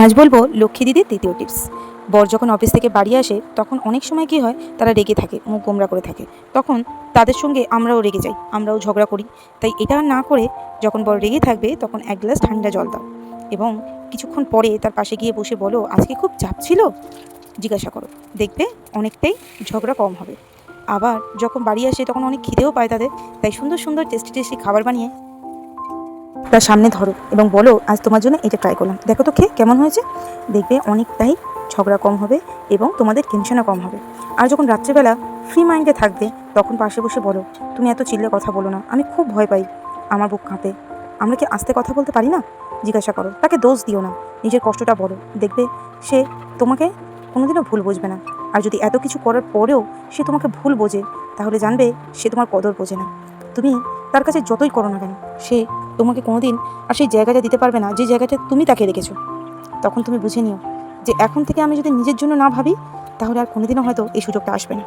আজ বলবো লক্ষ্মী দিদির তৃতীয় টিপস। বর যখন অফিস থেকে বাড়ি আসে তখন অনেক সময় কী হয়, তারা রেগে থাকে, মুখ গোমড়া করে থাকে। তখন তাদের সঙ্গে আমরাও রেগে যাই, আমরাও ঝগড়া করি। তাই এটা না করে যখন বর রেগে থাকবে তখন এক গ্লাস ঠান্ডা জল দাও এবং কিছুক্ষণ পরে তার পাশে গিয়ে বসে বলো, আজকে খুব চাপ ছিল, জিজ্ঞাসা করো। দেখবে অনেকটাই ঝগড়া কম হবে। আবার যখন বাড়ি আসে তখন অনেক খিদেও পায় তাদের, তাই সুন্দর সুন্দর টেস্টি টেস্টি খাবার বানিয়ে তার সামনে ধরো এবং বলো, আজ তোমার জন্য এটা ট্রাই করলাম, দেখো তো খেয়ে কেমন হয়েছে। দেখবে অনেকটাই ঝগড়া কম হবে এবং তোমাদের টেনশনও কম হবে। আর যখন রাত্রিবেলা ফ্রি মাইন্ডে থাকবে তখন পাশে বসে বলো, তুমি এত চিল্লে কথা বলো না, আমি খুব ভয় পাই, আমার বুক কাঁপে, আমরা কি আস্তে কথা বলতে পারি না, জিজ্ঞাসা করো। তাকে দোষ দিও না, নিজের কষ্টটা বলো। দেখবে সে তোমাকে কোনোদিনও ভুল বুঝবে না। আর যদি এত কিছু করার পরেও সে তোমাকে ভুল বোঝে, তাহলে জানবে সে তোমার কদর বোঝে না। তুমি তার কাছে যতই করো না কেন, সে তোমাকে কোনোদিন আর সেই জায়গাটা দিতে পারবে না যে জায়গাটা তুমি তাকে রেখেছো। তখন তুমি বুঝে নিও যে এখন থেকে আমি যদি নিজের জন্য না ভাবি, তাহলে আর কোনোদিনও হয়তো এই সুযোগটা আসবে না।